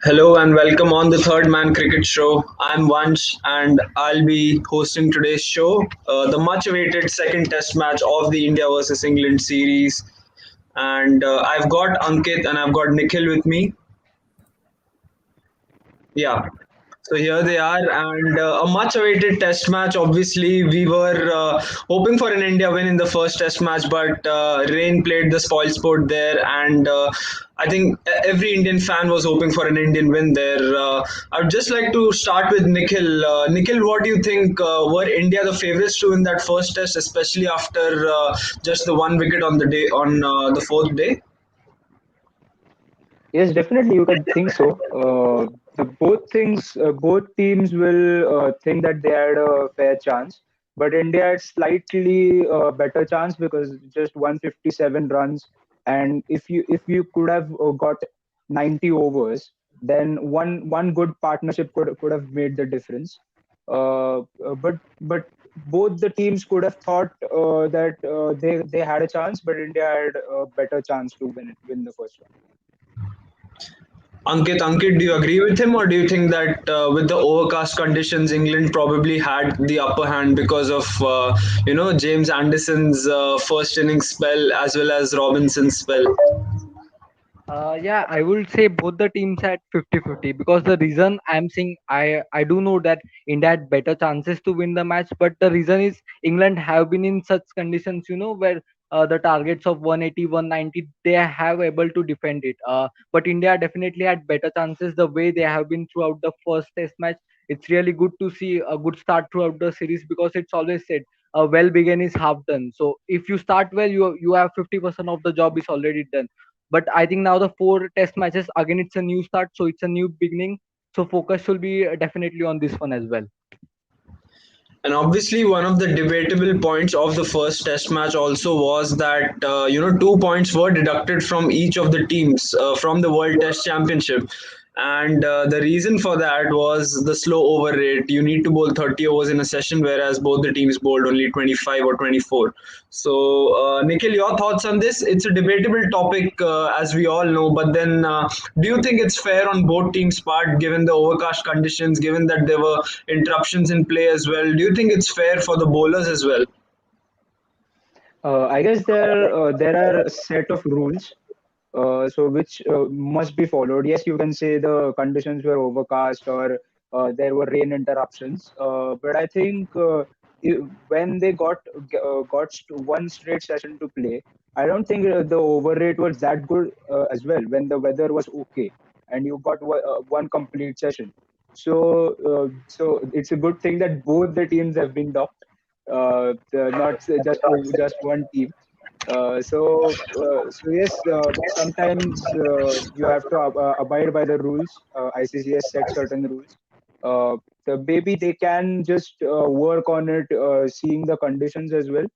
Hello and welcome on the Third Man Cricket Show. I'm Vansh and I'll be hosting today's show, the much awaited second test match of the India versus England series. And I've got Ankit and I've got Nikhil with me. Yeah. So here they are, and a much awaited test match. Obviously, we were hoping for an India win in the first test match, but rain played the spoil sport there, and I think every Indian fan was hoping for an Indian win there. I would just like to start with Nikhil. Nikhil, what do you think? Were India the favourites to win that first test, especially after just the one wicket on the day on the fourth day? Yes, definitely you can think so. Both teams will think that they had a fair chance, but India had slightly better chance because just 157 runs, and if you could have got 90 overs, then one good partnership could have made the difference. But both the teams could have thought that they had a chance, but India had a better chance to win the first one. Ankit, do you agree with him, or do you think that with the overcast conditions, England probably had the upper hand because of James Anderson's first innings spell as well as Robinson's spell? Yeah, I would say both the teams had 50-50 because the reason I'm saying I do know that India had better chances to win the match, but the reason is England have been in such conditions, where the targets of 180, 190 they have able to defend it. But India definitely had better chances the way they have been throughout the first test match. It's really good to see a good start throughout the series because it's always said a well begin is half done. So if you start well, you have 50% of the job is already done. But I think now the four test matches again, it's a new start, so it's a new beginning. So focus should be definitely on this one as well. And obviously, one of the debatable points of the first Test match also was that 2 points were deducted from each of the teams from the World Test Championship, and the reason for that was the slow over rate. You need to bowl 30 overs in a session, whereas both the teams bowled only 25 or 24. So, Nikhil, your thoughts on this? It's a debatable topic, as we all know. But then, do you think it's fair on both teams' part, given the overcast conditions, given that there were interruptions in play as well? Do you think it's fair for the bowlers as well? I guess there are a set of rules, so which must be followed. Yes, you can say the conditions were overcast or there were rain interruptions, but I think when they one straight session to play, I don't think the over rate was that good as well when the weather was okay and you got one complete session. So it's a good thing that both the teams have been docked, not just one team. So yes, sometimes you have to abide by the rules. ICC has set certain rules. Maybe they can just work on it, seeing the conditions as well.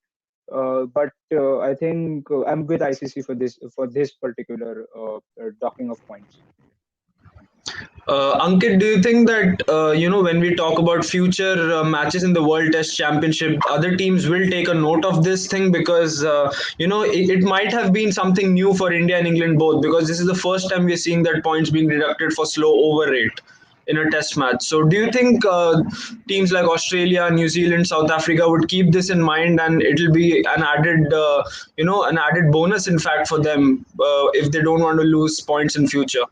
But I think I'm with ICC for this particular docking of points. Ankit, do you think that when we talk about future matches in the World Test Championship, other teams will take a note of this thing because it might have been something new for India and England both, because this is the first time we're seeing that points being deducted for slow over rate in a Test match. So, do you think teams like Australia, New Zealand, South Africa would keep this in mind, and it'll be an added bonus, in fact, for them if they don't want to lose points in future?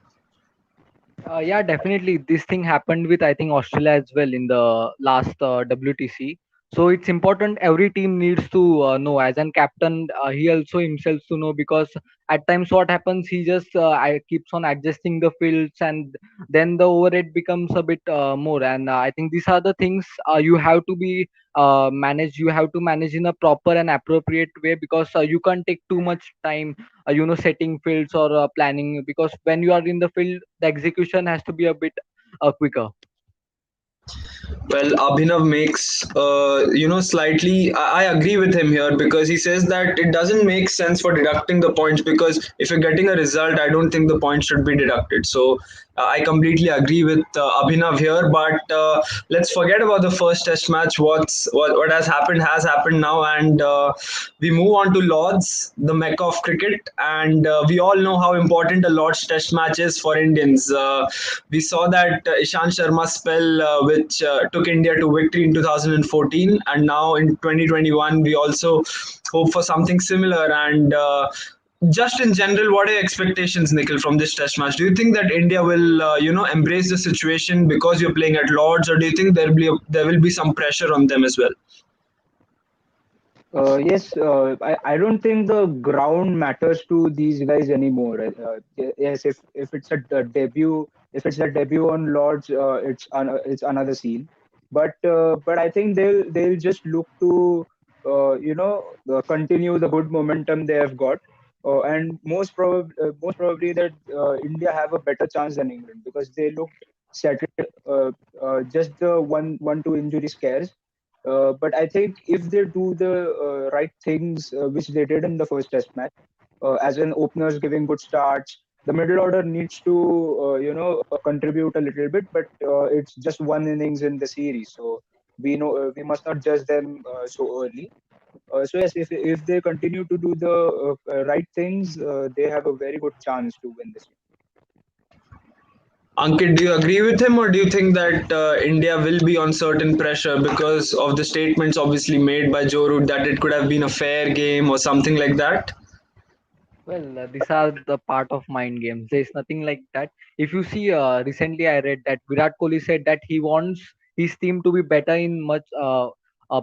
Yeah, definitely. This thing happened with I think Australia as well in the last WTC. So it's important. Every team needs to know. As an captain, he also himself to know because at times what happens, he just keeps on adjusting the fields, and then the overhead becomes a bit more. And I think these are the things you have to be managed. You have to manage in a proper and appropriate way because you can't take too much time setting fields or planning because when you are in the field the execution has to be a bit quicker. Well, Abhinav makes, slightly. I agree with him here because he says that it doesn't make sense for deducting the points because if you're getting a result, I don't think the points should be deducted. So I completely agree with Abhinav here. But let's forget about the first Test match. What has happened now, and we move on to Lords, the mecca of cricket, and we all know how important a Lords Test match is for Indians. We saw that Ishant Sharma's spell, which took India to victory in 2014, and now in 2021, we also hope for something similar. And just in general, what are your expectations, Nikhil, from this Test match? Do you think that India will, embrace the situation because you're playing at Lords, or do you think there will be some pressure on them as well? Yes, I don't think the ground matters to these guys anymore. Yes, if it's a debut, if it's a debut on Lords, it's another scene. But I think they'll just look to continue the good momentum they have got, and most probably that India have a better chance than England because they looked settled. Just the one two injury scares. But I think if they do the right things, which they did in the first Test match, as in openers giving good starts, the middle order needs to contribute a little bit, but it's just one innings in the series, so we must not judge them so early. So yes, if they continue to do the right things, they have a very good chance to win this. Ankit, do you agree with him, or do you think that India will be on certain pressure because of the statements obviously made by Joe Root that it could have been a fair game or something like that? Well, these are the part of mind games. There's nothing like that. If you see, recently I read that Virat Kohli said that he wants his team to be better in much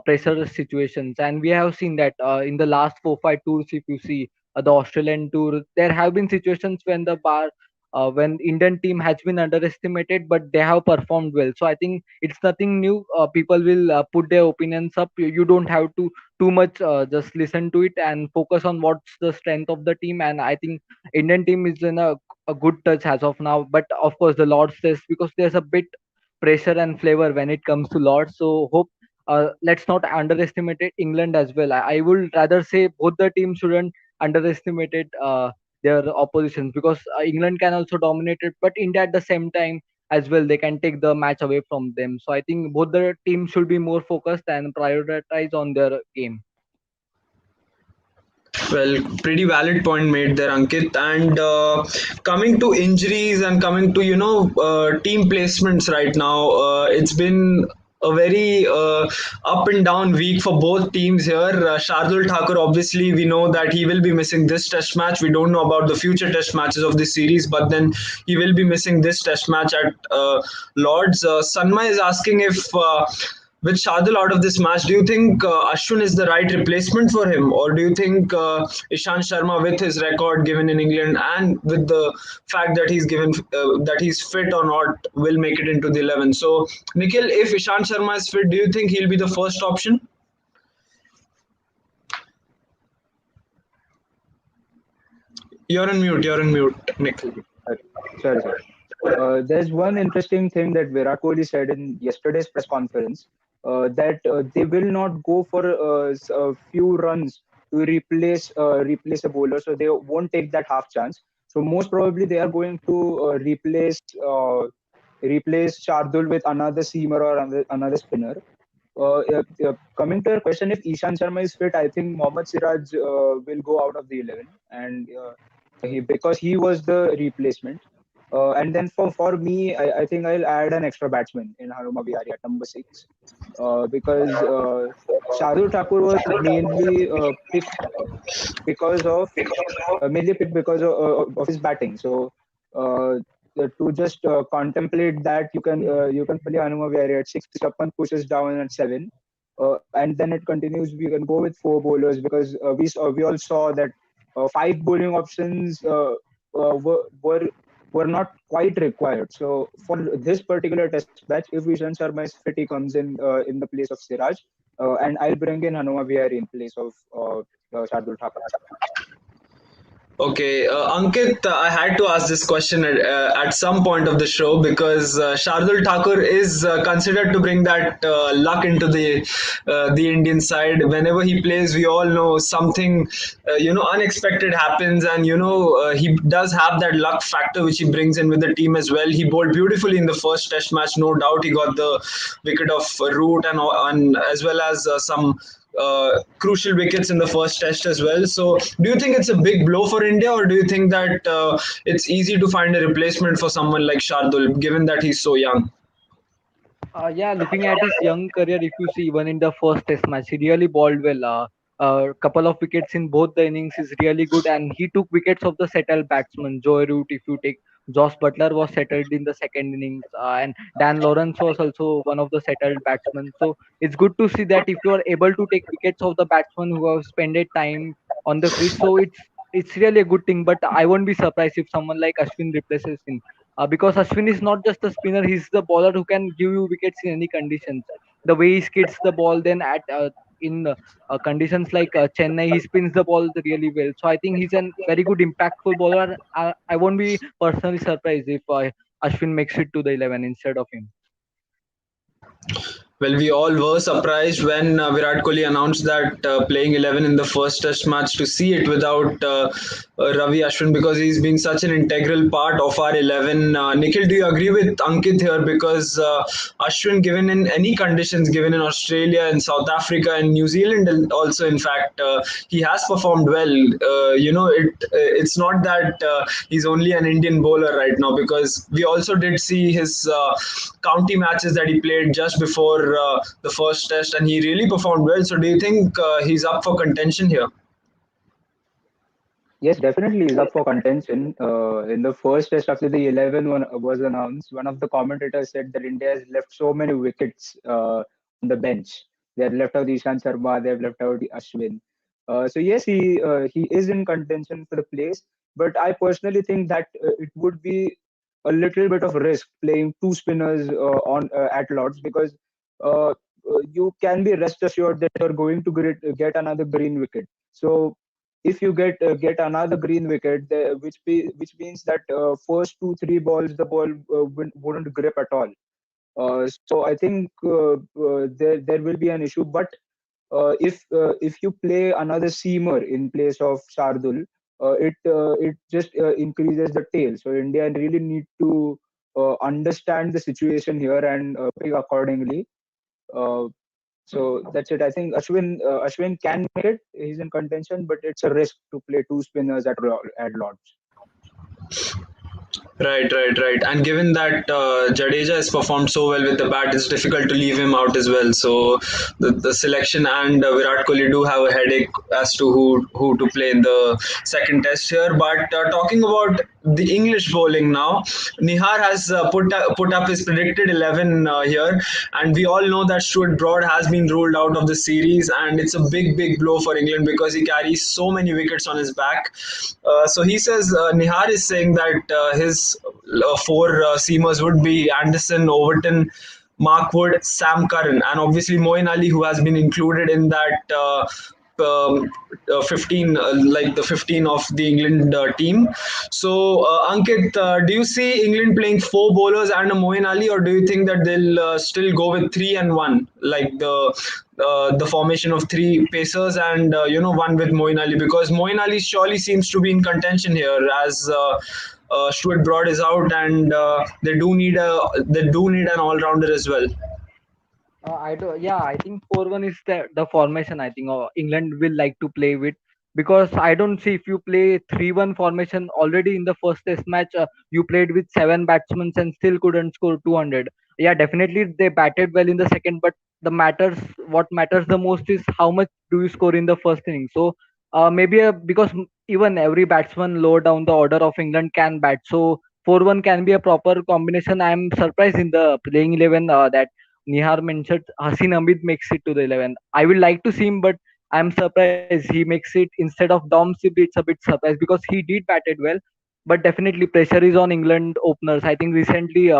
pressure situations, and we have seen that in the last 4-5 tours. If you see the Australian tour, there have been situations when Indian team has been underestimated, but they have performed well. So I think it's nothing new. People will put their opinions up. You don't have to too much just listen to it and focus on what's the strength of the team. And I think Indian team is in a good touch as of now, but of course the Lords test, because there's a bit pressure and flavor when it comes to Lords. So hope, let's not underestimate it, England as well. I would rather say both the teams shouldn't underestimate it, their oppositions, because England can also dominate it, but India at the same time as well, they can take the match away from them. So I think both the teams should be more focused and prioritize on their game. Well, pretty valid point made there, Ankit. And coming to injuries and coming to team placements right now, it's been a very up and down week for both teams here. Shardul Thakur, obviously, we know that he will be missing this Test match. We don't know about the future Test matches of this series, but then he will be missing this Test match at Lords. Sanma is asking if. With Shardul out of this match, do you think Ashwin is the right replacement for him, or do you think Ishant Sharma, with his record given in England and with the fact that he's fit or not, will make it into the 11? So, Nikhil, if Ishant Sharma is fit, do you think he'll be the first option? You're on mute. You're on mute, Nikhil. Sorry. There's one interesting thing that Virat Kohli said in yesterday's press conference, that they will not go for a few runs to replace a bowler, so they won't take that half chance. So most probably they are going to replace Shardul with another seamer or another spinner. Coming to your question, if Ishan Sharma is fit, I think Mohammad Siraj will go out of the 11, and because he was the replacement. And then for me, I think I'll add an extra batsman in Hanuma Vihari at number 6, because Shardul Thakur was mainly picked because of his batting. So to just contemplate that, you can play Hanuma Vihari at 6, Chapan pushes down at 7, and then it continues. We can go with 4 bowlers because we all saw that 5 bowling options were not quite required. So for this particular test match, if Ishan Sharma is fit, he comes in the place of Siraj, and I'll bring in Hanuma Vihari in place of Shardul Thakur. Okay, Ankit, I had to ask this question at some point of the show because Shardul Thakur is considered to bring that luck into the Indian side. Whenever he plays, we all know something unexpected happens, and he does have that luck factor which he brings in with the team as well. He bowled beautifully in the first Test match, no doubt. He got the wicket of Root and as well as some crucial wickets in the first test as well. So, do you think it's a big blow for India, or do you think that it's easy to find a replacement for someone like Shardul, given that he's so young? Yeah, looking at his young career, if you see even in the first test match, he really bowled well. A couple of wickets in both the innings is really good, and he took wickets of the settled batsmen. Joy Root, if you take, Josh Butler was settled in the second innings, and Dan Lawrence was also one of the settled batsmen. So it's good to see that if you are able to take wickets of the batsmen who have spent time on the crease, so it's really a good thing. But I won't be surprised if someone like Ashwin replaces him, because Ashwin is not just a spinner; he's the bowler who can give you wickets in any conditions. The way he skids the ball, then at in conditions like Chennai, he spins the ball really well. So I think he's a very good impactful bowler. I won't be personally surprised if Ashwin makes it to the 11 instead of him. Well, we all were surprised when Virat Kohli announced that playing 11 in the first Test match to see it without Ravi Ashwin because he's been such an integral part of our 11. Nikhil, do you agree with Ankit here? Because Ashwin, given in any conditions, given in Australia and South Africa and New Zealand, and also in fact, he has performed well. It's not that he's only an Indian bowler right now because we also did see his county matches that he played just before the first test, and he really performed well. So, do you think he's up for contention here? Yes, definitely is up for contention. In the first test after the 11 one was announced, one of the commentators said that India has left so many wickets on the bench. They have left out Ishant Sharma, they have left out Ashwin. So yes, he is in contention for the place, but I personally think that it would be a little bit of risk playing two spinners on at Lords because you can be rest assured that you're going to get another green wicket. So if you get another green wicket, which means that first 2 3 balls the ball wouldn't grip at all. So I think there will be an issue. But if you play another seamer in place of Shardul, it just increases the tail. So India really need to understand the situation here and pick accordingly. Uh, so that's it. I think Ashwin can make it. He's in contention, but it's a risk to play two spinners at Lords. Right, right, right. And given that Jadeja has performed so well with the bat, it's difficult to leave him out as well. So the selection and Virat Kohli do have a headache as to who to play in the second test here. But talking about the English bowling now, Nihar has put up his predicted 11 here, and we all know that Stuart Broad has been ruled out of the series, and it's a big blow for England because he carries so many wickets on his back. So he says Nihar is saying that his four seamers would be Anderson, Overton, Mark Wood, Sam Curran, and obviously Moeen Ali, who has been included in that 15, like the 15 of the England team. So, Ankit, do you see England playing four bowlers and a Moeen Ali, or do you think that they'll still go with 3 and 1, like the formation of three pacers and one with Moeen Ali? Because Moeen Ali surely seems to be in contention here as Stuart Broad is out, and they do need an all rounder as well. I do. Yeah, I think 4-1 is the formation. I think England will like to play with, because I don't see if you play 3-1 formation already in the first Test match. You played with seven batsmen and still couldn't score 200. Yeah, definitely they batted well in the second, but what matters the most is how much do you score in the first inning. So maybe because even every batsman lower down the order of England can bat. So 4-1 can be a proper combination. I'm surprised in the playing 11 that Nihar mentioned Hasin Amit makes it to the 11. I would like to see him, but I'm surprised he makes it instead of Dom Sib. It's a bit surprised because he did batted well, but definitely pressure is on England openers. I think recently,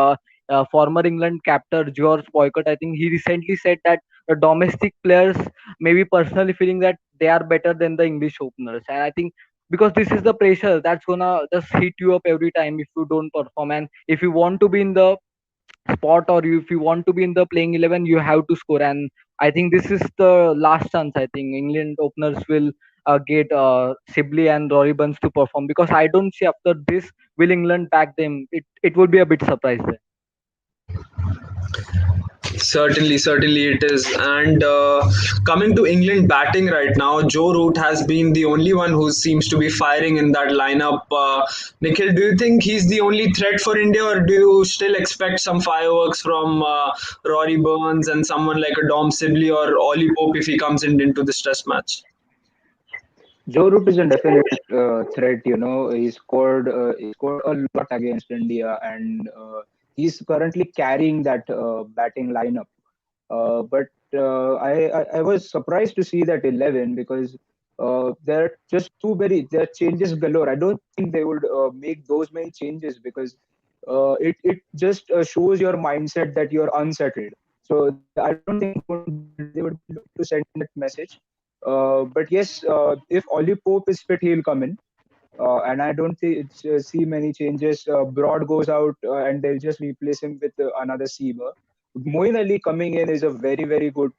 former England captain George Boycott, I think he recently said that the domestic players maybe personally feeling that they are better than the English openers, and I think because this is the pressure that's gonna just hit you up every time if you don't perform. And if you want to be in the spot, or if you want to be in the playing 11, you have to score. And I think this is the last chance. I think England openers will get Sibley and Rory Burns to perform, because I don't see after this will England back them. It would be a bit surprise there. Certainly, certainly it is. And coming to England batting right now, Joe Root has been the only one who seems to be firing in that lineup. Nikhil, do you think he's the only threat for India, or do you still expect some fireworks from Rory Burns and someone like a Dom Sibley or Ollie Pope if he comes in into this test match? Joe Root is a definite threat. He scored a lot against India, and he's currently carrying that batting lineup. But I was surprised to see that 11, because there are just there are changes galore. I don't think they would make those many changes, because it just shows your mindset that you're unsettled. So I don't think they would look to send that message. But yes, if Ollie Pope is fit, he'll come in. And I don't see many changes. Broad goes out, and they'll just replace him with another seamer. Moeen Ali coming in is a very, very good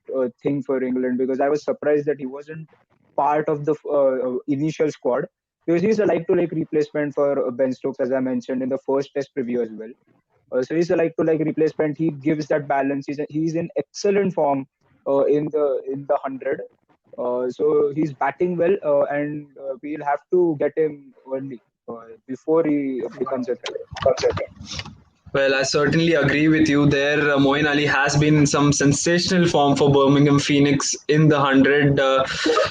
thing for England, because I was surprised that he wasn't part of the initial squad, because he's a like-to-like replacement for Ben Stokes, as I mentioned in the first Test preview as well. So he's a like-to-like replacement. He gives that balance. He's in excellent form in the 100. So he's batting well, and we'll have to get him early before he becomes a threat. Well, I certainly agree with you there. Moeen Ali has been in some sensational form for Birmingham Phoenix in the 100.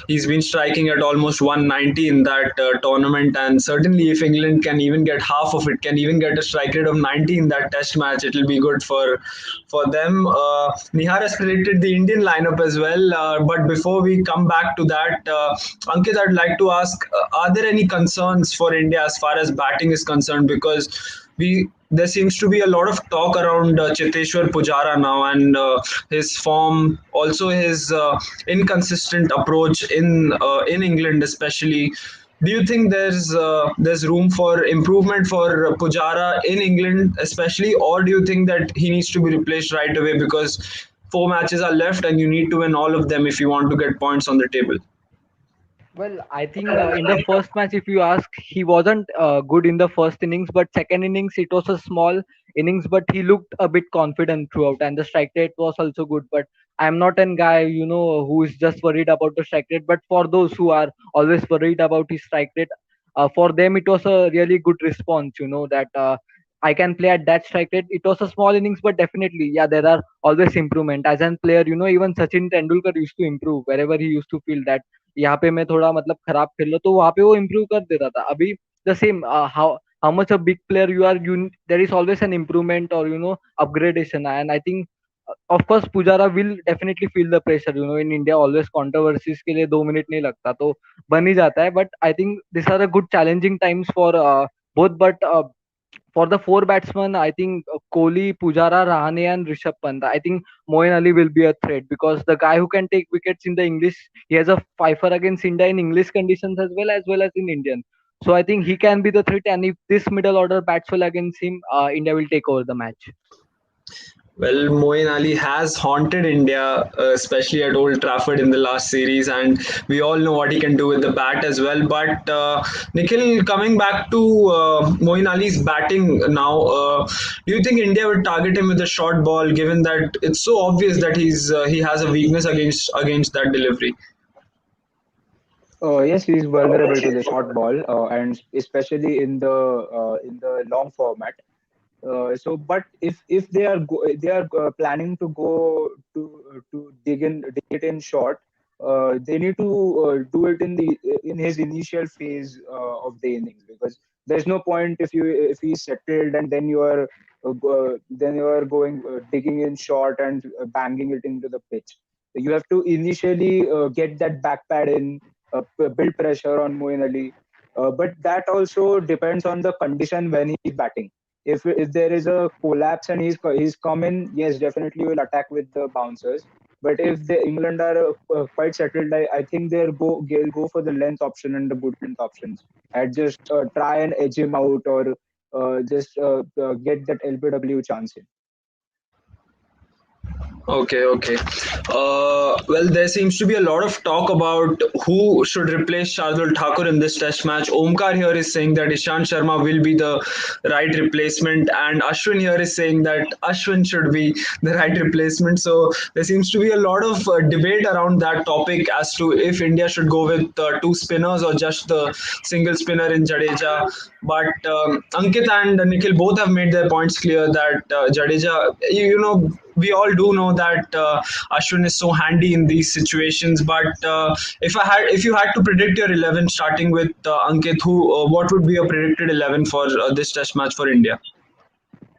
He's been striking at almost 190 in that tournament, and certainly if England can even get half of it, can even get a strike rate of 90 in that test match, it will be good for them. Nihar has predicted the Indian lineup as well, but before we come back to that, Ankit, I'd like to ask, are there any concerns for India as far as batting is concerned? Because there seems to be a lot of talk around Cheteshwar Pujara now, and his form, also his inconsistent approach in England, especially. Do you think there's room for improvement for Pujara in England, especially, or do you think that he needs to be replaced right away because 4 matches are left and you need to win all of them if you want to get points on the table? Well, I think in the first match, if you ask, he wasn't good in the first innings, but second innings it was a small innings, but he looked a bit confident throughout, and the strike rate was also good. But I'm not a guy, who is just worried about the strike rate. But for those who are always worried about his strike rate, for them it was a really good response. That I can play at that strike rate. It was a small innings, but definitely, yeah, there are always improvement. As a player, even Sachin Tendulkar used to improve wherever he used to feel that यहाँ पे मैं थोड़ा मतलब खराब खेल रहा तो वहाँ पे वो इम्प्रूव कर देता था अभी the same how much a big player you are, there is always an improvement or upgradation. And I think of course Pujara will definitely feel the pressure. In India always controversies के लिए 2 minute नहीं लगता तो बन ही जाता है. But I think these are a good challenging times for both. But for the four batsmen, I think Kohli, Pujara, Rahane, and Rishabh Pant. I think Moeen Ali will be a threat, because the guy who can take wickets in the English, he has a fifer against India in English conditions as well as in Indian. So I think he can be the threat, and if this middle order bats well against him, India will take over the match. Well, Moeen Ali has haunted India, especially at Old Trafford in the last series, and we all know what he can do with the bat as well. But Nikhil, coming back to Moeen Ali's batting now, do you think India would target him with a short ball, given that it's so obvious that he has a weakness against that delivery? Yes, he's vulnerable to the short ball, and especially in the long format. But if they are planning to go to dig it in short, they need to do it in his initial phase of the innings, because there's no point if he's settled and then you are going digging in short and banging it into the pitch. You have to initially get that back pad in, build pressure on Moeen Ali. But that also depends on the condition when he's batting. If there is a collapse and he's come in, yes, definitely will attack with the bouncers. But if the England are quite settled, I think they'll go for the length option and the good length options, and just try and edge him out, or just get that LBW chance in. Okay, okay. Well, there seems to be a lot of talk about who should replace Shardul Thakur in this test match. Omkar here is saying that Ishant Sharma will be the right replacement, and Ashwin here is saying that Ashwin should be the right replacement. So there seems to be a lot of debate around that topic as to if India should go with two spinners or just the single spinner in Jadeja. But Ankit and Nikhil both have made their points clear that Jadeja, we all do know that Ashwin is so handy in these situations. But if you had to predict your 11, starting with Ankit, what would be your predicted 11 for this Test match for India?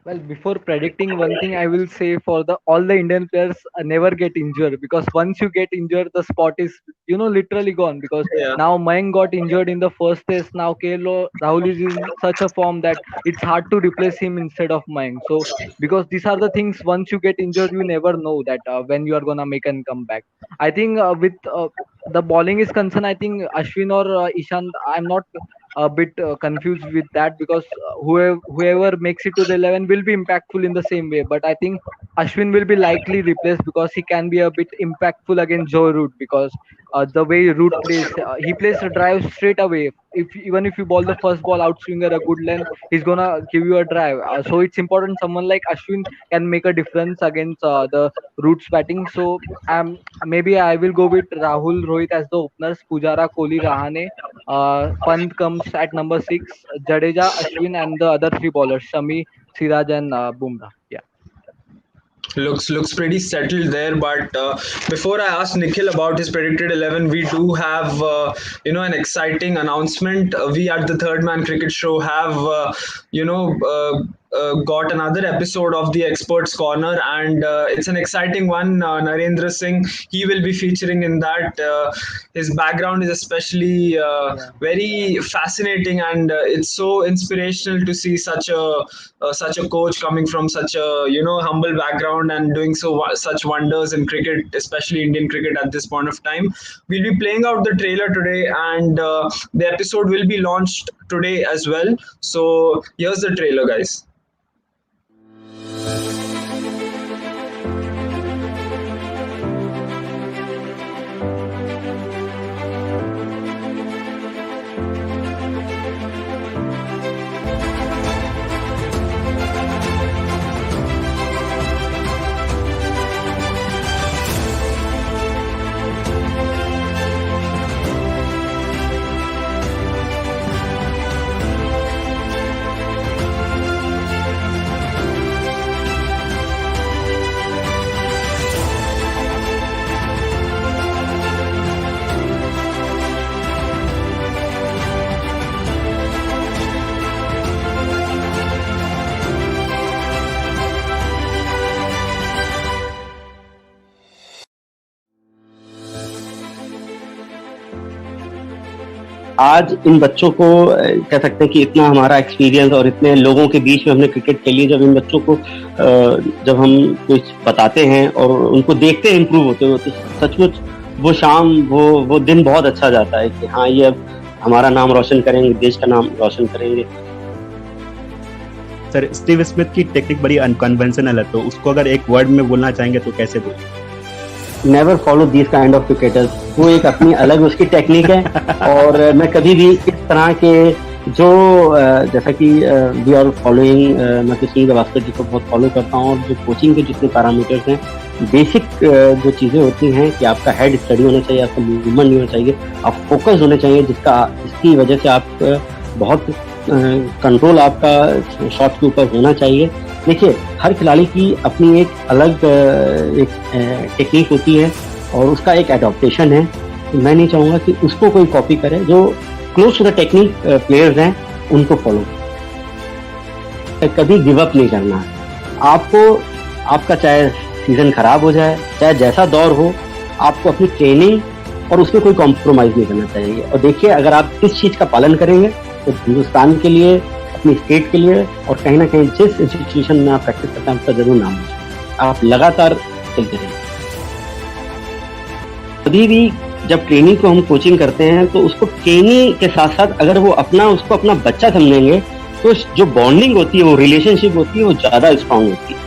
Well, before predicting one thing, I will say for the all the Indian players never get injured, because once you get injured, the spot is literally gone. Because Yeah. now Mayank got injured in the first test. Now KL Rahul is in such a form that it's hard to replace him instead of Mayank. So because these are the things, once you get injured, you never know that when you are gonna make a comeback. I think with the bowling is concerned, I think Ashwin or Ishant, I'm not a bit confused with that, because whoever makes it to the 11 will be impactful in the same way. But I think Ashwin will be likely replaced, because he can be a bit impactful against Joe Root, because the way Root plays, he plays a drive straight away. Even if you ball the first ball out swinger a good length, he's gonna give you a drive. So it's important someone like Ashwin can make a difference against the Root's batting. So maybe I will go with Rahul Rohit as the openers, Pujara, Kohli, Rahane. Pant comes at number 6, Jadeja, Ashwin, and the other 3 bowlers, Shami, Siraj, and Bumrah. Yeah. Looks pretty settled there. But before I ask Nikhil about his predicted 11, we do have an exciting announcement. We at the Third Man Cricket Show have got another episode of the Experts Corner, and it's an exciting one. Narendra Singh, he will be featuring in that. His background is especially Yeah. very fascinating, and it's so inspirational to see such a coach coming from such a humble background and doing such wonders in cricket, especially Indian cricket at this point of time. We'll be playing out the trailer today, and the episode will be launched today as well. So here's the trailer, guys. आज इन बच्चों को कह सकते हैं कि इतना हमारा experience और इतने लोगों के बीच में हमने क्रिकेट खेली, जब इन बच्चों को जब हम कुछ बताते हैं और उनको देखते हैं इम्प्रूव होते हुए, तो सचमुच वो शाम वो दिन बहुत अच्छा जाता है कि हाँ, ये अब हमारा नाम रोशन करेंगे, देश का नाम रोशन करेंगे। सर, स्टीव स्मिथ की टेक्निक बड़ी अनकन्वेंशनल है, तो उसको अगर एक वर्ड में बोलना चाहेंगे तो कैसे बोलेंगे? Never follow this kind of cricketers. वो एक अपनी अलग उसकी टेक्निक है और मैं कभी भी इस तरह के जो जैसा कि वी आर फॉलोइंग, मैं कृष्ण गवास्कर जी को बहुत फॉलो करता हूँ, और जो कोचिंग के जितने पैरामीटर्स हैं, बेसिक जो चीज़ें होती हैं कि आपका हेड स्टडी होना चाहिए, आपका मूवमेंट नहीं होना चाहिए, आप फोकस होने चाहिए, जिसकी वजह से आप बहुत कंट्रोल आपका शॉट के ऊपर होना चाहिए। देखिए, हर खिलाड़ी की अपनी एक अलग एक टेक्निक होती है और उसका एक एडॉप्टेशन है। तो मैं नहीं चाहूँगा कि उसको कोई कॉपी करे। जो close to the technique players हैं उनको फॉलो, कभी गिव अप नहीं करना है आपको। आपका चाहे सीजन खराब हो जाए, चाहे जैसा दौर हो, आपको अपनी ट्रेनिंग और उसमें कोई कॉम्प्रोमाइज नहीं करना चाहिए। और देखिए, अगर आप इस चीज़ का पालन करेंगे तो हिंदुस्तान के लिए, अपनी स्टेट के लिए, और कहीं ना कहीं जिस इंस्टीट्यूशन में आप प्रैक्टिस करते हैं उसका जरूर नाम है। आप लगातार चलते रहेंगे। कभी भी जब ट्रेनी को हम कोचिंग करते हैं तो उसको ट्रेनी के साथ साथ अगर वो उसको अपना बच्चा समझेंगे तो जो बॉन्डिंग होती है, वो रिलेशनशिप होती है, वो ज्यादा स्ट्रांग होती है।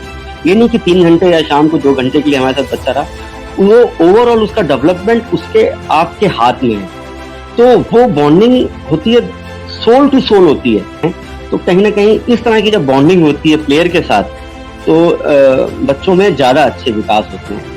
ये नहीं कि 3 घंटे या शाम को 2 घंटे के लिए हमारे साथ बच्चा रहा, वो ओवरऑल उसका डेवलपमेंट उसके आपके हाथ में है। तो वो बॉन्डिंग होती है, सोल टू सोल होती है। तो कहीं ना कहीं इस तरह की जब बॉन्डिंग होती है प्लेयर के साथ, तो बच्चों में ज्यादा अच्छे विकास होते हैं।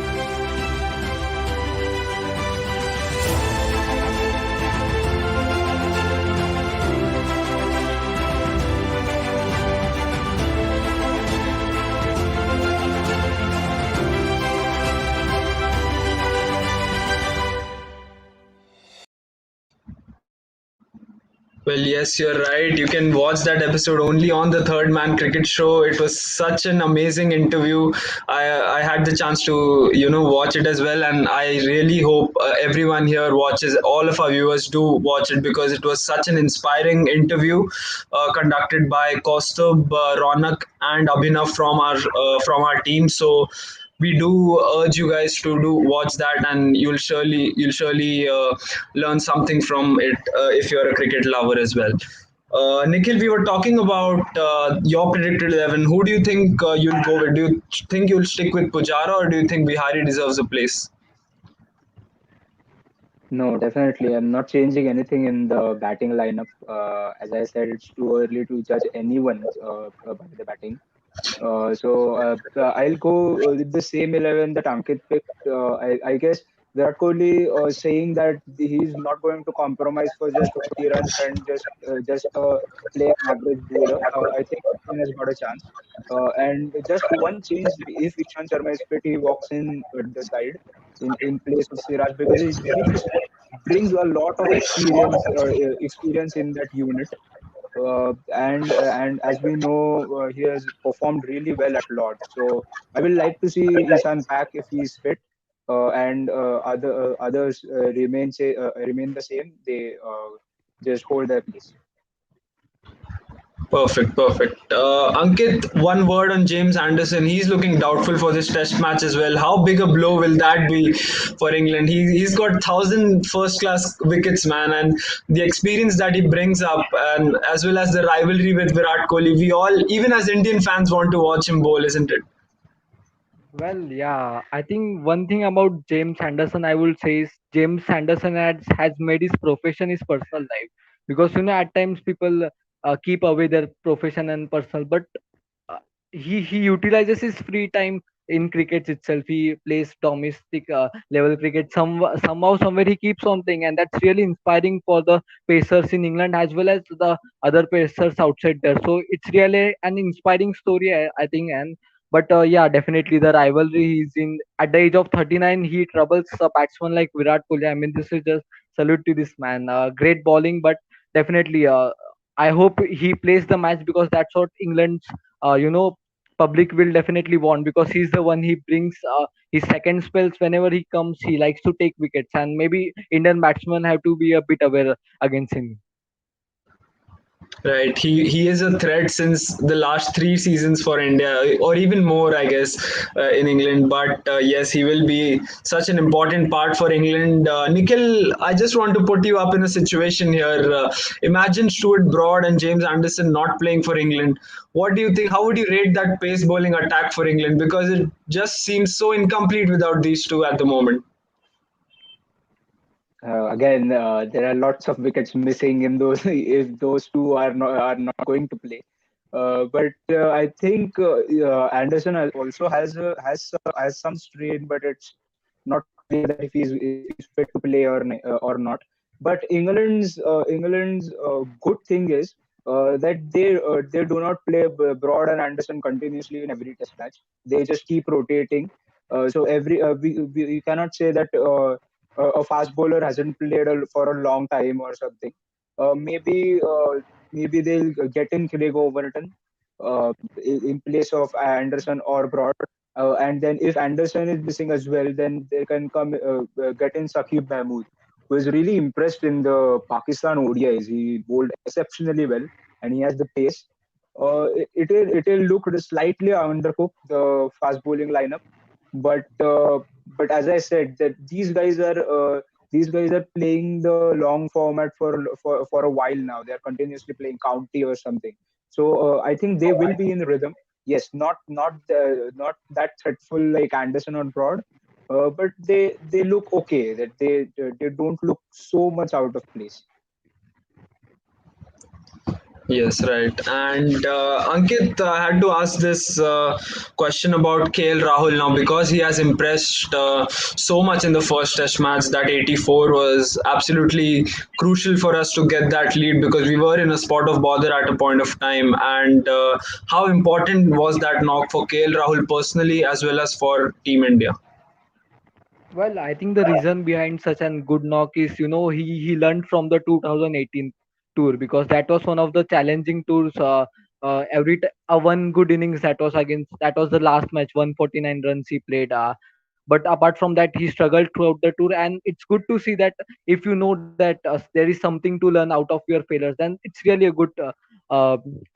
Well, yes, you're right. You can watch that episode only on the Third Man Cricket Show. It was such an amazing interview. I had the chance to watch it as well, and I really hope everyone here watches. All of our viewers do watch it because it was such an inspiring interview conducted by Kaustubh, Ronak, and Abhinav from our team. So we do urge you guys to do watch that, and you'll surely learn something from it if you're a cricket lover as well. Nikhil, we were talking about your predicted 11. Who do you think you'll go with? Do you think you'll stick with Pujara, or do you think Bihari deserves a place? No, definitely. I'm not changing anything in the batting lineup. As I said, it's too early to judge anyone by the batting. So I'll go with the same 11 that Ankit picked. I guess Virat Kohli saying that he's not going to compromise for just 40 runs and just play an average bowler. I think he has got a chance. And just one change: if Ishant Sharma is fit, he walks in at the side in place of Siraj, because he just brings a lot of experience in that unit. And as we know, he has performed really well at Lords. So I will like to see Ishan back if he is fit, and others remain the same. They just hold their place. Perfect, perfect. Ankit, one word on James Anderson. He's looking doubtful for this test match as well. How big a blow will that be for England? He's got 1,000 first class wickets, man, and the experience that he brings up, and as well as the rivalry with Virat Kohli. We all, even as Indian fans, want to watch him bowl, isn't it? Well, yeah, I think one thing about James Anderson I will say is James Anderson has made his profession his personal life, because at times people keep away their profession and personal, but uh, he utilizes his free time in cricket itself. He plays domestic level cricket. Somehow somewhere he keeps on playing, and that's really inspiring for the pacers in England as well as the other pacers outside there. So it's really an inspiring story, I think. And but yeah, definitely the rivalry he's in at the age of 39, he troubles a batsman like Virat Kohli. I mean, this is just salute to this man. Great bowling, but definitely I hope he plays the match, because that's what England's public will definitely want, because he's the one. He brings his second spells whenever he comes. He likes to take wickets, and maybe Indian batsmen have to be a bit aware against him. Right, he is a threat since the last 3 seasons for India, or even more, I guess, in England. But yes, he will be such an important part for England. Nikhil, I just want to put you up in a situation here. Imagine Stuart Broad and James Anderson not playing for England. What do you think? How would you rate that pace bowling attack for England? Because it just seems so incomplete without these two at the moment. Again, there are lots of wickets missing in those if those two are not going to play. But I think Anderson also has some strain, but it's not clear that if he's fit to play or not. But England's good thing is that they do not play Broad and Anderson continuously in every test match. They just keep rotating. So we cannot say that a fast bowler hasn't played for a long time or something. Maybe they'll get in Craig Overton in place of Anderson or Broad. And then if Anderson is missing as well, then they can get in Saqib Mahmood, who is really impressed in the Pakistan ODIs. He bowled exceptionally well, and he has the pace. It will look slightly undercooked, the fast bowling lineup, but but as I said, that these guys are playing the long format for a while now. They are continuously playing county or something. So I think they will be in rhythm. Yes, not that threatful like Anderson or Broad, but they look okay. That they don't look so much out of place. Yes, right. And Ankit, I had to ask this question about KL Rahul now because he has impressed so much in the first Test match. That 84 was absolutely crucial for us to get that lead because we were in a spot of bother at a point of time. And how important was that knock for KL Rahul personally as well as for Team India? Well, I think the reason behind such an good knock is, he learned from the 2018 tour, because that was one of the challenging tours. One good innings that was the last match, 149 runs he played. But apart from that, he struggled throughout the tour, and it's good to see that if you know that there is something to learn out of your failures, then it's really a good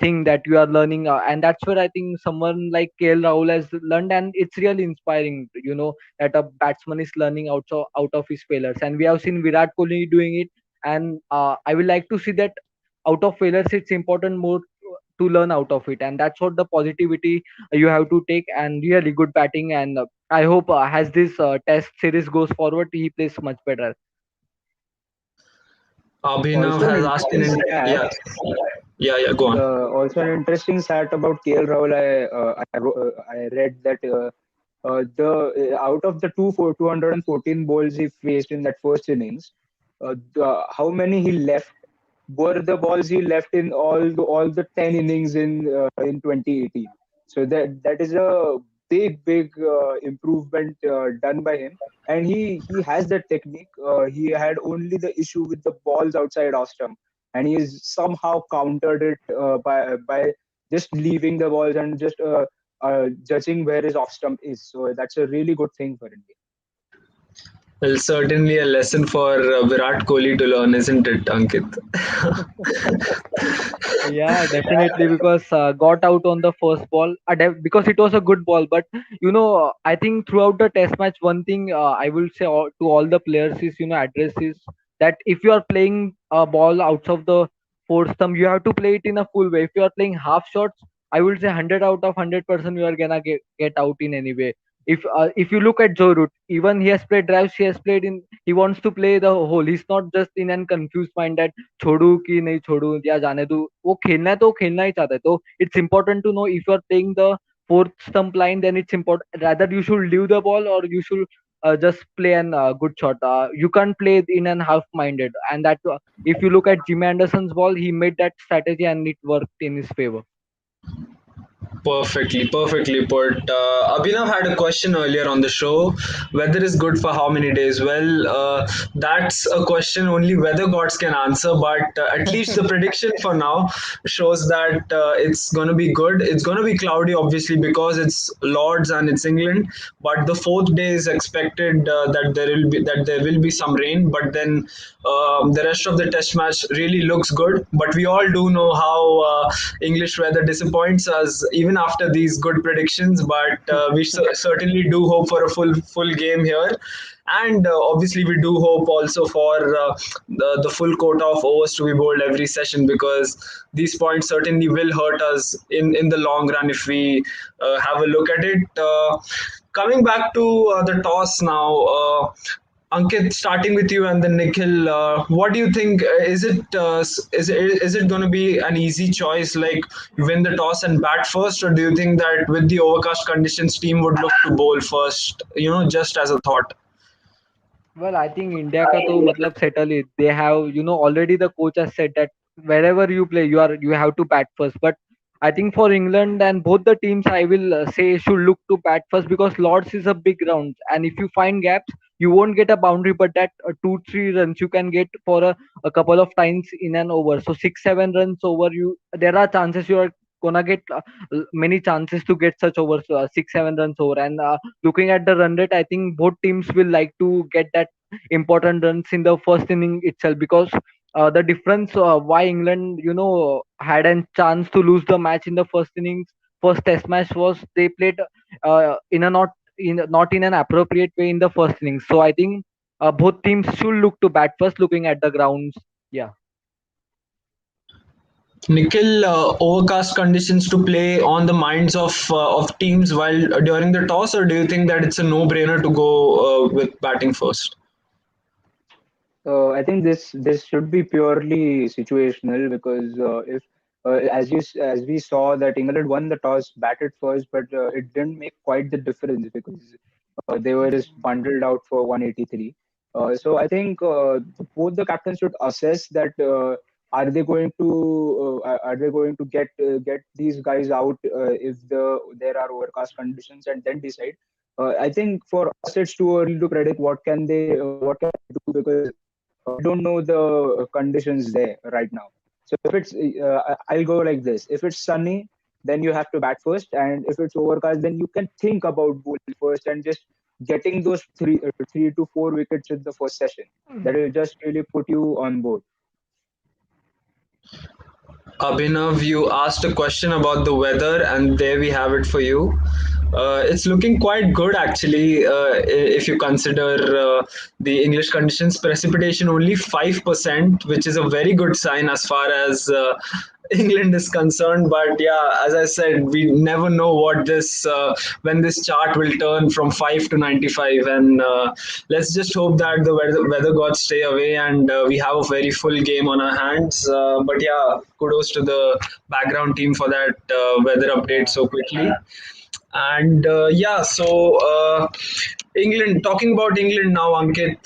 thing that you are learning, and that's where I think someone like KL Rahul has learned, and it's really inspiring. That a batsman is learning out of his failures, and we have seen Virat Kohli doing it. And I will like to see that out of failures, it's important more to learn out of it, and that's what the positivity you have to take. And really good batting, and I hope as this test series goes forward, he plays much better. Abhinav Also an has asked in interesting India. stat. Yeah, yeah, go on. Also an interesting stat about KL Rahul. I read that out of the 214 balls he faced in that first innings, how many he left were the balls he left in all the 10 innings in 2018. So that is a big improvement done by him, and he has that technique. He had only the issue with the balls outside off stump, and he has somehow countered it by just leaving the balls and just judging where his off stump is. So that's a really good thing for India. Well, certainly a lesson for Virat Kohli to learn, isn't it, Ankit? Yeah, definitely, because got out on the first ball, because it was a good ball. But I think throughout the test match, one thing I will say to all the players is, address is that if you are playing a ball out of the fourth stump, you have to play it in a full way. If you are playing half shots, I will say 100 out of 100% you are gonna get out in any way. If you look at Joe Root, even he has played drives, he wants to play the whole. He's not just in an confused mind that छोड़ू कि नहीं छोड़ू या जाने दूं. वो खेलना है तो वो खेलना ही चाहता है. तो it's important to know if you are playing the fourth stump line, then it's important rather you should leave the ball, or you should just play an good shot. You can't play in an half minded, and that if you look at Jimmy Anderson's ball, he made that strategy and it worked in his favor. Perfectly put. Abhinav had a question earlier on the show. Weather is good for how many days? Well, that's a question only weather gods can answer. But at least the prediction for now shows that it's going to be good. It's going to be cloudy, obviously, because it's Lords and it's England. But the fourth day is expected that there will be some rain. But then the rest of the test match really looks good. But we all do know how English weather disappoints us even after these good predictions. But we certainly do hope for a full game here. And obviously, we do hope also for the full quota of overs to be bowled every session because these points certainly will hurt us in the long run if we have a look at it. Coming back to the toss now, Ankit, starting with you and then Nikhil, what do you think? Is it going to be an easy choice, like you win the toss and bat first, or do you think that with the overcast conditions, team would look to bowl first? Just as a thought. Well, I think India का तो मतलब settle it. They have, already the coach has said that wherever you play, you have to bat first. But I think for England and both the teams, I will say should look to bat first, because Lords is a big ground, and if you find gaps, you won't get a boundary, but that 2-3 runs you can get for a couple of times in an over. So 6-7 runs over, there are chances you are gonna get many chances to get such overs, 6-7 runs over. And looking at the run rate, I think both teams will like to get that important runs in the first inning itself, because the difference why England had a chance to lose the match in the first innings, first test match, was they played in a not in not in an appropriate way in the first innings. So I think both teams should look to bat first, looking at the grounds. Yeah. Nikhil, overcast conditions to play on the minds of teams while during the toss, or do you think that it's a no-brainer to go with batting first? I think this should be purely situational because if as we saw that England won the toss, batted first, but it didn't make quite the difference because they were just bundled out for 183. So I think both the captains should assess that are they going to get these guys out if there are overcast conditions and then decide. I think for us it's too early to predict what can they do because we don't know the conditions there right now. So if it's, I'll go like this. If it's sunny, then you have to bat first, and if it's overcast, then you can think about bowling first and just getting those 3 to 4 wickets in the first session. That will just really put you on board. Abhinav, you asked a question about the weather, and there we have it for you. It's looking quite good actually, if you consider the English conditions. Precipitation only 5%, which is a very good sign as far as England is concerned. But yeah, as I said, we never know what this when this chart will turn from 5 to 95, and let's just hope that the weather gods stay away and we have a very full game on our hands. But yeah, kudos to the background team for that weather update Yeah. so quickly. And yeah, so England. Talking about England now, Ankit,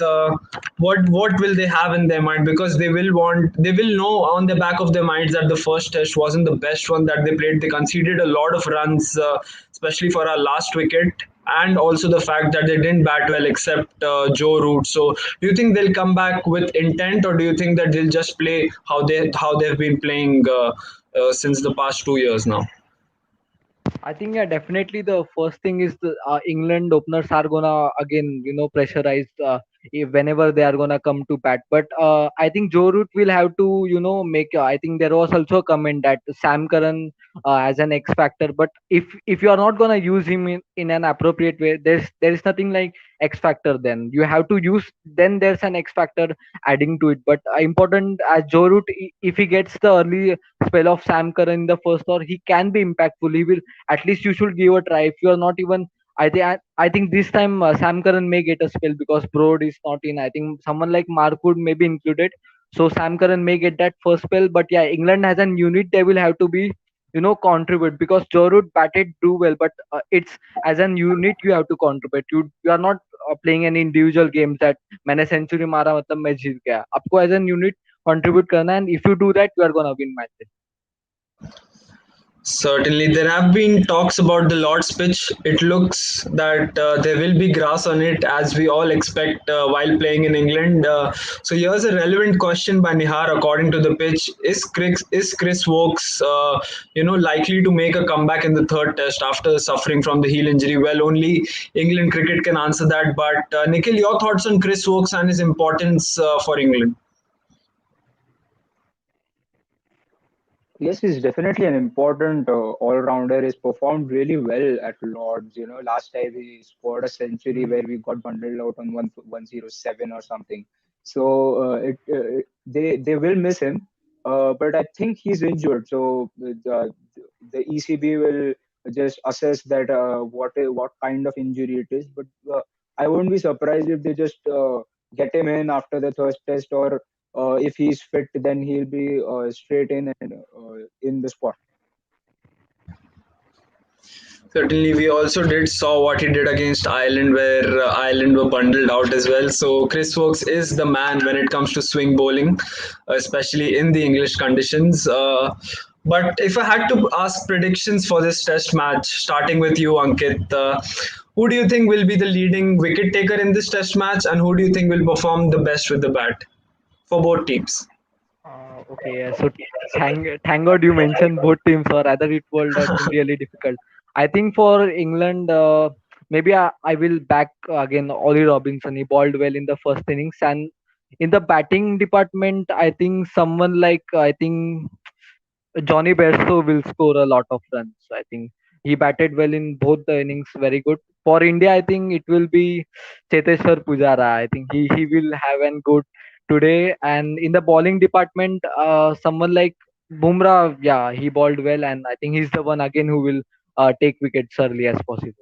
what will they have in their mind? Because they will know on the back of their minds that the first test wasn't the best one that they played. They conceded a lot of runs, especially for our last wicket, and also the fact that they didn't bat well except Joe Root. So, do you think they'll come back with intent, or do you think that they'll just play how they've been playing since the past 2 years now? I think yeah, definitely the first thing is the England openers are gonna again pressurize whenever they are gonna come to bat. But I think Joe Root will have to make. I think there was also a comment that Sam Curran as an X factor. But if you are not gonna use him in an appropriate way, there is nothing like X factor. Then you have to use. Then there's an X factor adding to it. But important as Joe Root, if he gets the early spell of Sam Curran in the first or he can be impactful. He will at least you should give a try. If you are not even, I think this time Sam Curran may get a spell because Broad is not in. I think someone like Markwood may be included. So Sam Curran may get that first spell. But yeah, England has a unit. They will have to be contribute because Joe Root batted do well, but it's as an unit you have to contribute. You are not playing an individual games that मैंने century मारा मतलब मैं जीत गया. आपको as an unit contribute करना है, and if you do that you are gonna win matches. Certainly, there have been talks about the Lord's pitch. It looks that there will be grass on it, as we all expect while playing in England. So here's a relevant question by Nihar. According to the pitch, is Chris Wokes, likely to make a comeback in the third test after suffering from the heel injury? Well, only England cricket can answer that. But Nikhil, your thoughts on Chris Wokes and his importance for England? Yes, he's definitely an important all-rounder. He's performed really well at Lords. Last time he scored a century where we got bundled out on 107 or something. So they will miss him, but I think he's injured. So the ECB will just assess that what kind of injury it is. But I won't be surprised if they just get him in after the third test, or if he's fit, then he'll be straight in and in the spot. Certainly, we also did saw what he did against Ireland, where Ireland were bundled out as well. So Chris Wokes is the man when it comes to swing bowling, especially in the English conditions. But if I had to ask predictions for this Test match, starting with you, Ankit, who do you think will be the leading wicket taker in this Test match, and who do you think will perform the best with the bat for both teams? Okay, yeah, so thank God you mentioned both teams, or rather it would have been really difficult. I think for England, maybe I will back again Ollie Robinson. He bowled well in the first innings, and in the batting department, I think someone like I think Johnny Bairstow will score a lot of runs. I think he batted well in both the innings, very good. For India, I think it will be Cheteshwar Pujara. I think he will have an good today. And in the bowling department, someone like Bumrah, yeah, he bowled well, and I think he's the one again who will take wickets early as possible.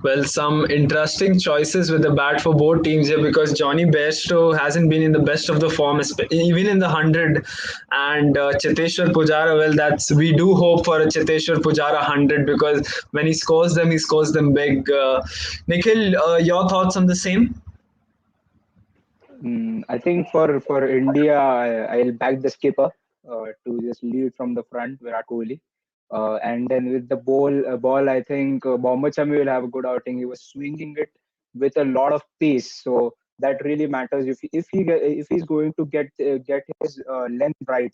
Well, some interesting choices with the bat for both teams here because Johnny Bairstow hasn't been in the best of the form, even in the 100. And Cheteshwar Pujara, well, that's we do hope for a Cheteshwar Pujara 100 because when he scores them big. Nikhil, your thoughts on the same? I think for India, I'll back the skipper to just lead from the front, Virat Kohli. And then with the ball, I think Mohammad Shami will have a good outing. He was swinging it with a lot of pace, so that really matters. If he's going to get his length right,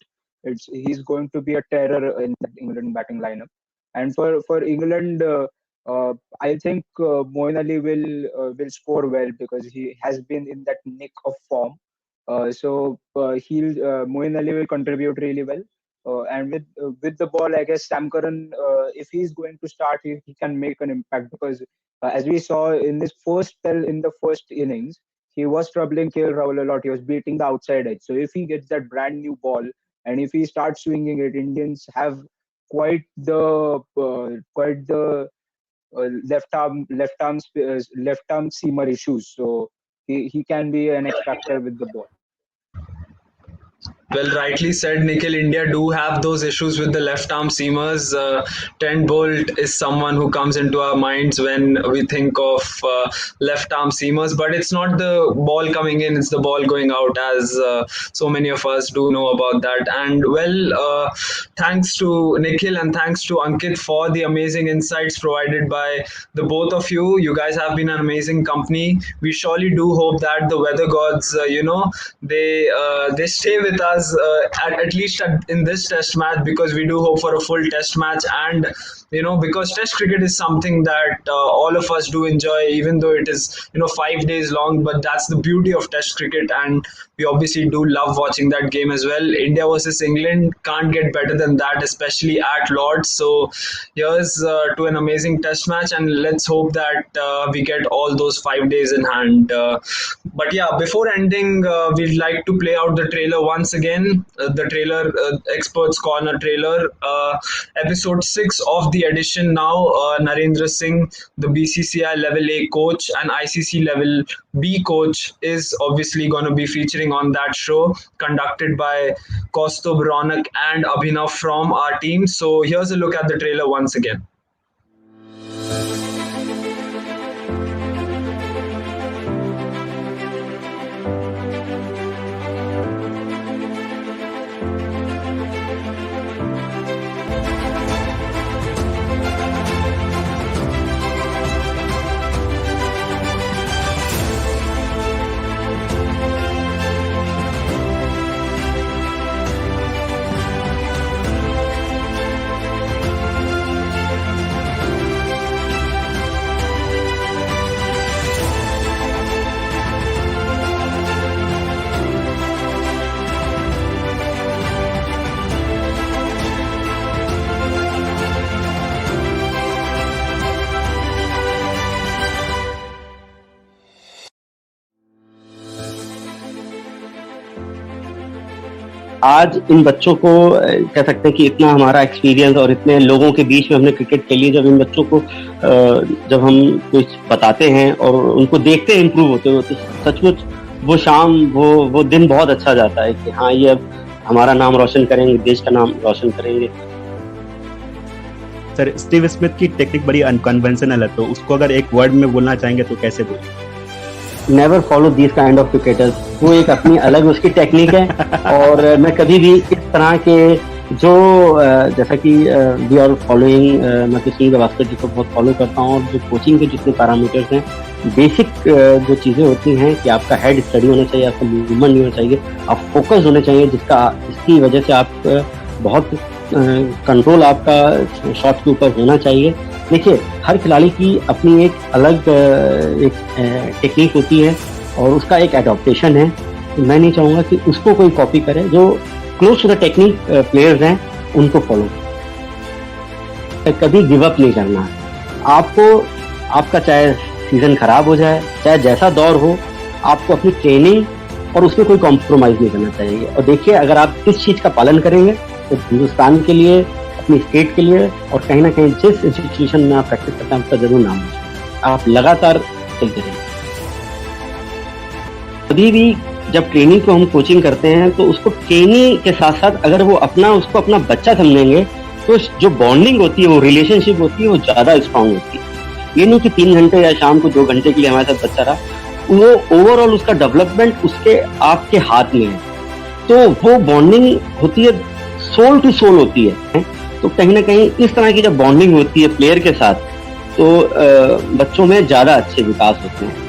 he's going to be a terror in the England batting lineup. And for England. I think Moeen Ali will score well because he has been in that nick of form. So Moeen Ali will contribute really well. And with the ball, I guess Sam Curran, if he's going to start, he can make an impact because as we saw in this first spell in the first innings, he was troubling KL Rahul a lot. He was beating the outside edge. So if he gets that brand new ball and if he starts swinging it, Indians have quite the left arm seamer issues. So he can be an X factor with the ball. Well, rightly said, Nikhil. India do have those issues with the left arm seamers. Trent Bolt is someone who comes into our minds when we think of left arm seamers, but it's not the ball coming in, it's the ball going out, as so many of us do know about that. And well, thanks to Nikhil and thanks to Ankit for the amazing insights provided by the both of you. You guys have been an amazing company. We surely do hope that the weather gods, they stay with us at least in this test match because we do hope for a full test match. And because test cricket is something that all of us do enjoy, even though it is 5 days long, but that's the beauty of test cricket, and we obviously do love watching that game as well. India versus England can't get better than that, especially at Lords. So here's to an amazing test match, and let's hope that we get all those 5 days in hand. But yeah, before ending, we'd like to play out the trailer once again. The trailer, Experts Corner trailer, episode 6 of the edition now. Narendra Singh, the BCCI level A coach and ICC level B coach, is obviously going to be featuring on that show, conducted by Kaustubh, Ronak and Abhinav from our team. So here's a look at the trailer once again. आज इन बच्चों को कह सकते हैं कि इतना हमारा experience और इतने लोगों के बीच में हमने क्रिकेट खेली, जब इन बच्चों को जब हम कुछ बताते हैं और उनको देखते हैं इम्प्रूव होते हुए, तो सचमुच वो शाम वो दिन बहुत अच्छा जाता है कि हाँ, ये अब हमारा नाम रोशन करेंगे, देश का नाम रोशन करेंगे। सर, स्टीव स्मिथ की टेक्निक बड़ी अनकन्वेंशनल है, तो उसको अगर एक वर्ड में बोलना चाहेंगे तो कैसे बोलें? Never follow this kind of cricketers. वो एक अपनी अलग उसकी टेक्निक है और मैं कभी भी इस तरह के जो जैसा कि वी आर फॉलोइंग, मैं तो सुनील गावस्कर जी को बहुत फॉलो करता हूँ, और जो कोचिंग के जितने पैरामीटर्स हैं, बेसिक जो चीज़ें होती हैं कि आपका हेड स्टडी होना चाहिए, आपका मूवमेंट नहीं होना चाहिए, आप फोकस होने चाहिए, जिसकी वजह से आप बहुत कंट्रोल आपका शॉट के ऊपर होना चाहिए। देखिए, हर खिलाड़ी की अपनी एक अलग एक टेक्निक होती है और उसका एक एडॉप्टेशन है। तो मैं नहीं चाहूँगा कि उसको कोई कॉपी करे। जो close to the technique players हैं उनको फॉलो। कभी गिव अप नहीं करना है आपको। आपका चाहे सीजन खराब हो जाए, चाहे जैसा दौर हो, आपको अपनी ट्रेनिंग और उसमें कोई कॉम्प्रोमाइज नहीं करना चाहिए। और देखिए, अगर आप इस चीज का पालन करेंगे तो हिंदुस्तान के लिए, अपनी स्टेट के लिए, और कहीं ना कहीं जिस इंस्टीट्यूशन में आप प्रैक्टिस करते हैं उसका जरूर नाम हो। आप लगातार चलते रहिए। कभी भी जब ट्रेनिंग को हम कोचिंग करते हैं तो उसको ट्रेनिंग के साथ साथ अगर वो उसको अपना बच्चा समझेंगे तो जो बॉन्डिंग होती है, वो रिलेशनशिप होती है, वो ज्यादा स्ट्रांग होती है। ये नहीं कि 3 घंटे या शाम को 2 घंटे के लिए हमारे साथ बच्चा रहा, वो ओवरऑल उसका डेवलपमेंट उसके आपके हाथ में है। तो वो बॉन्डिंग होती है, सोल टू सोल होती है। तो कहीं ना कहीं इस तरह की जब बॉन्डिंग होती है प्लेयर के साथ, तो बच्चों में ज्यादा अच्छे विकास होते हैं।